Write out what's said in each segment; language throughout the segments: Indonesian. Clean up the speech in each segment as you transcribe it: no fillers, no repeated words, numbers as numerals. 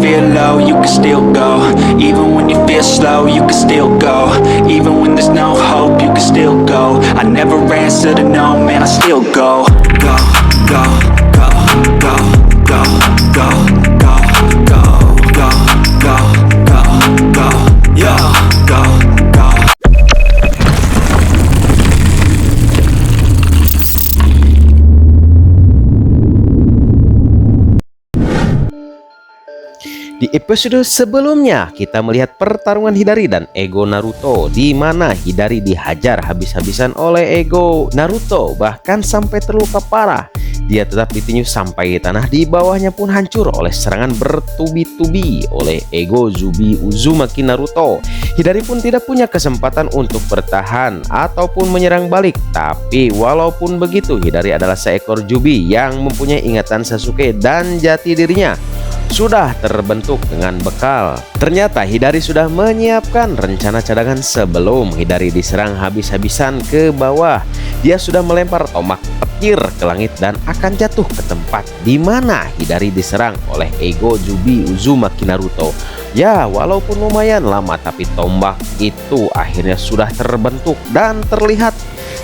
feel low, you can still go. Even when you feel slow, you can still go. Even when there's no hope, you can still go. I never answer to no, man, I still go. Go, go, go, go, go, go, go, go, go, go, go, go, yo, go, go. Di episode sebelumnya kita melihat pertarungan Hidari dan Ego Naruto, di mana Hidari dihajar habis-habisan oleh Ego Naruto, bahkan sampai terluka parah. Dia tetap ditinju sampai tanah di bawahnya pun hancur oleh serangan bertubi-tubi oleh Ego Zubi Uzumaki Naruto. Hidari pun tidak punya kesempatan untuk bertahan ataupun menyerang balik. Tapi walaupun begitu, Hidari adalah seekor Jubi yang mempunyai ingatan Sasuke dan jati dirinya sudah terbentuk dengan bekal. Ternyata Hidari sudah menyiapkan rencana cadangan sebelum Hidari diserang habis-habisan ke bawah. Dia sudah melempar tombak petir ke langit dan akan jatuh ke tempat di mana Hidari diserang oleh Ego Zubi Uzumaki Naruto. Ya, walaupun lumayan lama, tapi tombak itu akhirnya sudah terbentuk dan terlihat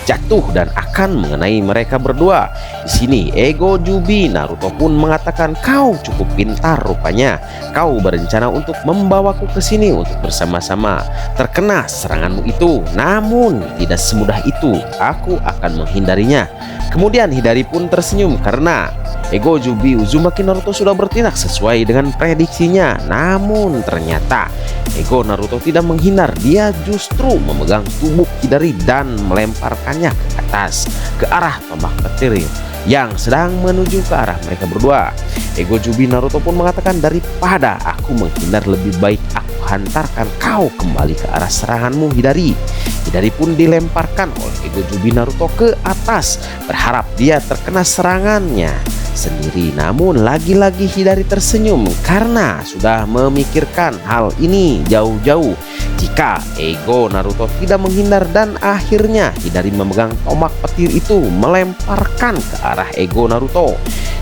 jatuh dan akan mengenai mereka berdua. Di sini Ego Zubi Naruto pun mengatakan, "Kau cukup pintar rupanya. Kau berencana untuk membawaku ke sini untuk bersama-sama terkena seranganmu itu. Namun tidak semudah itu. Aku akan menghindarinya." Kemudian Hidari pun tersenyum karena Ego Zubi Uzumaki Naruto sudah bertindak sesuai dengan prediksinya. Namun ternyata Ego Naruto tidak menghindar. Dia justru memegang tubuh Hidari dan melemparkannya ke atas, ke arah tombak petir yang sedang menuju ke arah mereka berdua. Ego Zubi Naruto pun mengatakan, "Daripada aku menghindar, lebih baik aku hantarkan kau kembali ke arah seranganmu, Hidari." Hidari pun dilemparkan oleh Ego Zubi Naruto ke atas, berharap dia terkena serangannya sendiri. Namun lagi-lagi Hidari tersenyum karena sudah memikirkan hal ini jauh-jauh. Jika Ego Naruto tidak menghindar, dan akhirnya Hidari memegang tombak petir itu melemparkan ke arah Ego Naruto.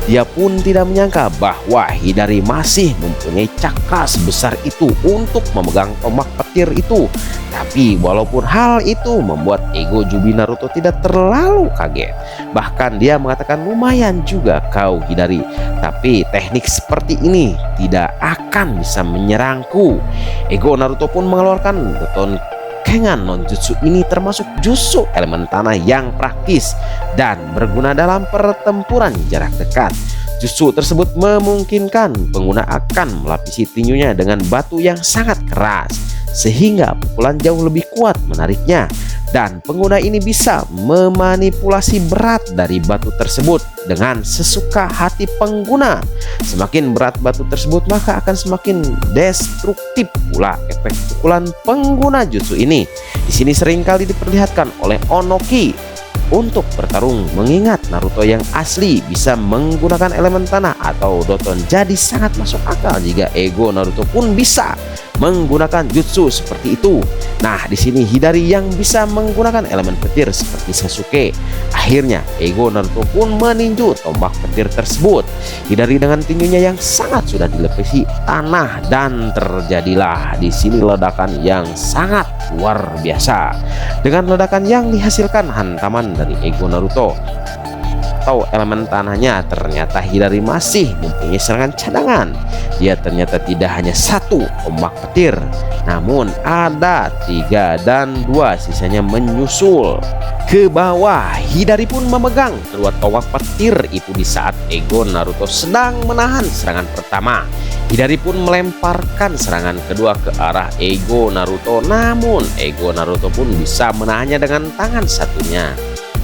Dia pun tidak menyangka bahwa Hidari masih mempunyai cakra sebesar itu untuk memegang tombak petir itu. Tapi walaupun hal itu membuat Ego Zubi Naruto tidak terlalu kaget. Bahkan dia mengatakan, "Lumayan juga kau, Hidari. Tapi teknik seperti ini tidak akan bisa menyerangku." Ego Naruto pun mengeluarkan beton Kengan non-jutsu ini, termasuk jutsu elemen tanah yang praktis dan berguna dalam pertempuran jarak dekat. Jutsu tersebut memungkinkan pengguna akan melapisi tinjunya dengan batu yang sangat keras sehingga pukulan jauh lebih kuat menariknya, dan pengguna ini bisa memanipulasi berat dari batu tersebut dengan sesuka hati pengguna. Semakin berat batu tersebut, maka akan semakin destruktif pula efek pukulan pengguna jutsu ini. Di sini seringkali diperlihatkan oleh Onoki untuk bertarung, mengingat Naruto yang asli bisa menggunakan elemen tanah atau Doton. Jadi sangat masuk akal jika Ego Naruto pun bisa menggunakan jutsu seperti itu. Nah, di sini Hidari yang bisa menggunakan elemen petir seperti Sasuke. Akhirnya Ego Naruto pun meninju tombak petir tersebut. Hidari dengan tinjunya yang sangat sudah dilepisi tanah, dan terjadilah di sini ledakan yang sangat luar biasa. Dengan ledakan yang dihasilkan hantaman dari Ego Naruto atau elemen tanahnya, ternyata Hidari masih mempunyai serangan cadangan. Dia ternyata tidak hanya satu tombak petir, namun ada 3 dan 2 sisanya menyusul ke bawah. Hidari pun memegang kedua tombak petir itu di saat Ego Naruto sedang menahan serangan pertama. Hidari pun melemparkan serangan kedua ke arah Ego Naruto, namun Ego Naruto pun bisa menahannya dengan tangan satunya.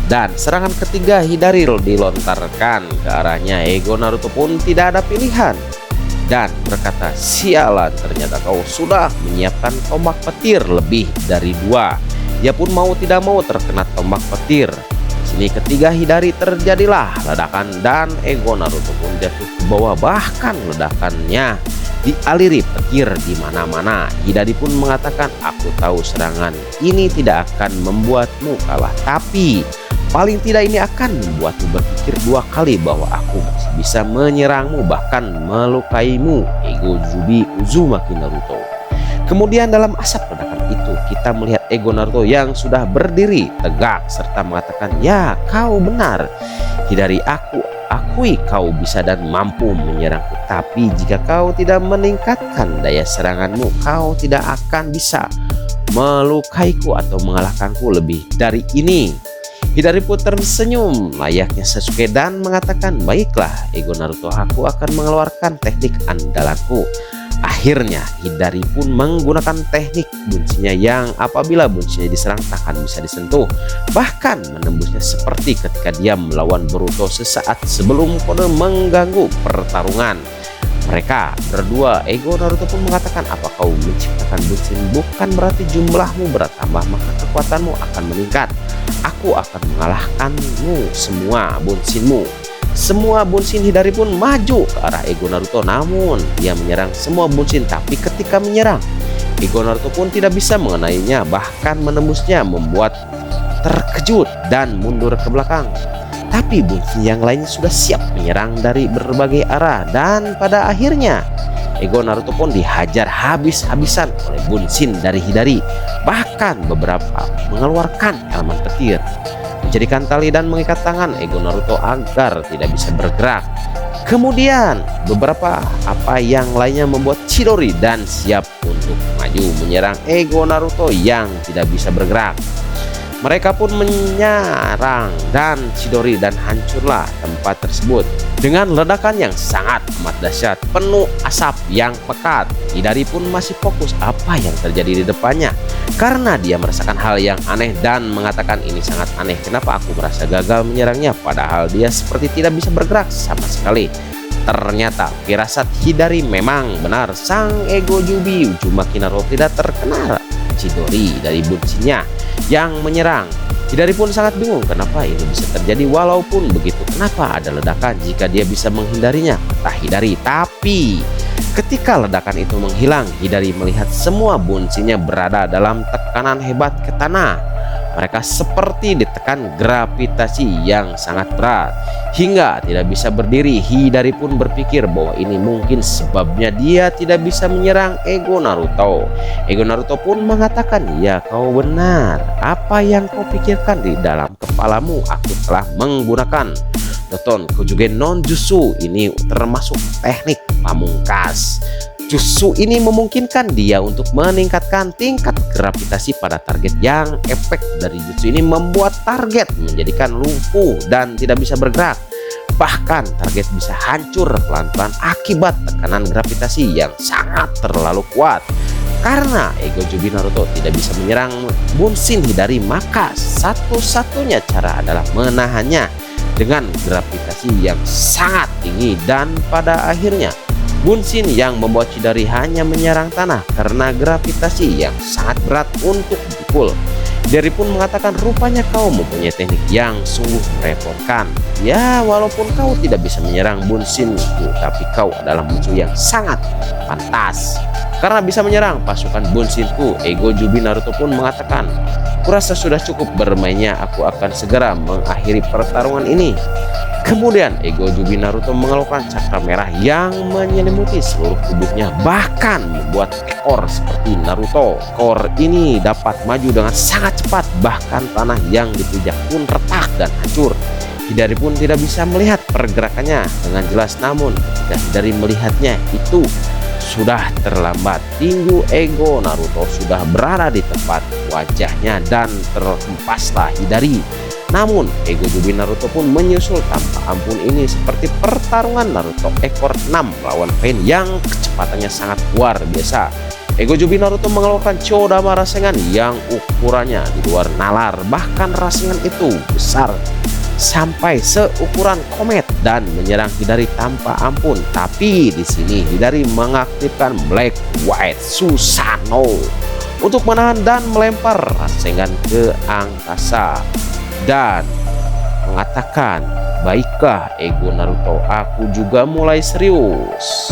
Dan serangan ketiga Hidari dilontarkan ke arahnya. Ego Naruto pun tidak ada pilihan dan berkata, "Sialan, ternyata kau sudah menyiapkan tombak petir lebih dari 2. Dia pun mau tidak mau terkena tombak petir. Sini ketiga Hidari terjadilah ledakan dan Ego Naruto pun jatuh ke bawah. Bahkan ledakannya dialiri petir di mana-mana. Hidari pun mengatakan, "Aku tahu serangan ini tidak akan membuatmu kalah, tapi Paling tidak ini akan membuatmu berpikir dua kali bahwa aku masih bisa menyerangmu, bahkan melukaimu. Ego Jubi Uzumaki Naruto. Kemudian dalam asap ledakan itu kita melihat ego Naruto yang sudah berdiri tegak serta mengatakan, "Ya, kau benar. Hidari, aku akui kau bisa dan mampu menyerangku. Tapi jika kau tidak meningkatkan daya seranganmu, kau tidak akan bisa melukaiku atau mengalahkanku lebih dari ini." Hidari pun tersenyum layaknya Sasuke dan mengatakan, "Baiklah, ego Naruto, aku akan mengeluarkan teknik andalanku." Akhirnya Hidari pun menggunakan teknik bunshinya yang apabila bunshinya diserang takkan bisa disentuh, bahkan menembusnya seperti ketika dia melawan Boruto sesaat sebelum kode mengganggu pertarungan. Mereka berdua, ego Naruto pun mengatakan, "Apa kau menciptakan bunshin bukan berarti jumlahmu bertambah maka kekuatanmu akan meningkat. Aku akan mengalahkanmu semua bunshinmu." Semua bunshin Hidari pun maju ke arah ego Naruto, namun dia menyerang semua bunshin. Tapi ketika menyerang, ego Naruto pun tidak bisa mengenainya, bahkan menembusnya membuat terkejut dan mundur ke belakang. Tapi bunshin yang lainnya sudah siap menyerang dari berbagai arah, dan pada akhirnya ego Naruto pun dihajar habis-habisan oleh bunshin dari Hidari. Bahkan beberapa mengeluarkan elemen petir, menjadikan tali dan mengikat tangan ego Naruto agar tidak bisa bergerak. Kemudian beberapa yang lainnya membuat Chidori dan siap untuk maju menyerang ego Naruto yang tidak bisa bergerak. Mereka pun menyerang dan Chidori dan hancurlah tempat tersebut dengan ledakan yang sangat amat dahsyat, penuh asap yang pekat. Hidari pun masih fokus apa yang terjadi di depannya karena dia merasakan hal yang aneh dan mengatakan, "Ini sangat aneh, kenapa aku merasa gagal menyerangnya padahal dia seperti tidak bisa bergerak sama sekali." Ternyata firasat Hidari memang benar, sang ego Jubi Uzumaki Naruto tidak terkena Chidori dari bunshinnya yang menyerang. Hidari pun sangat bingung kenapa ini bisa terjadi. Walaupun begitu, kenapa ada ledakan jika dia bisa menghindarinya, kata Hidari. Tapi ketika ledakan itu menghilang, Hidari melihat semua bunshinnya berada dalam tekanan hebat ke tanah. Mereka seperti ditekan gravitasi yang sangat berat hingga tidak bisa berdiri. Hidari pun berpikir bahwa ini mungkin sebabnya dia tidak bisa menyerang ego Naruto. Ego Naruto pun mengatakan, "Ya, kau benar. Apa yang kau pikirkan di dalam kepalamu? Aku telah menggunakan Doton Kojugen non Jutsu. Ini termasuk teknik pamungkas. Jutsu ini memungkinkan dia untuk meningkatkan tingkat gravitasi pada target, yang efek dari jutsu ini membuat target menjadikan lumpuh dan tidak bisa bergerak. Bahkan target bisa hancur pelan-pelan akibat tekanan gravitasi yang sangat terlalu kuat." Karena ego Jubi Naruto tidak bisa menyerang bunshin Hidari, maka satu-satunya cara adalah menahannya dengan gravitasi yang sangat tinggi. Dan pada akhirnya bunshin yang membuat Hidari hanya menyerang tanah karena gravitasi yang sangat berat untuk dipukul. Hidari pun mengatakan, "Rupanya kau mempunyai teknik yang sungguh merepotkan. Ya, walaupun kau tidak bisa menyerang bunshinku, tapi kau adalah musuh yang sangat pantas karena bisa menyerang pasukan bunshinku." Ego Jubi Naruto pun mengatakan, "Kurasa sudah cukup bermainnya, aku akan segera mengakhiri pertarungan ini." Kemudian ego Jubi Naruto mengeluarkan cakra merah yang menyelimuti seluruh tubuhnya, bahkan membuat ekor seperti Naruto. Ekor ini dapat maju dengan sangat cepat, bahkan tanah yang dipijak pun retak dan hancur. Hidari pun tidak bisa melihat pergerakannya dengan jelas, namun ketika Hidari melihatnya itu sudah terlambat. Tinju ego Naruto sudah berada di tempat wajahnya dan terhempaslah Hidari. Namun ego Jubi Naruto pun menyusul tanpa ampun. Ini seperti pertarungan Naruto ekor 6 melawan Pain yang kecepatannya sangat luar biasa. Ego Jubi Naruto mengeluarkan Chodama Rasengan yang ukurannya di luar nalar, bahkan Rasengan itu besar sampai seukuran komet dan menyerang Hidari tanpa ampun. Tapi di sini Hidari mengaktifkan Black White Susanoo untuk menahan dan melempar Rasengan ke angkasa dan mengatakan, "Baiklah ego Naruto, aku juga mulai serius."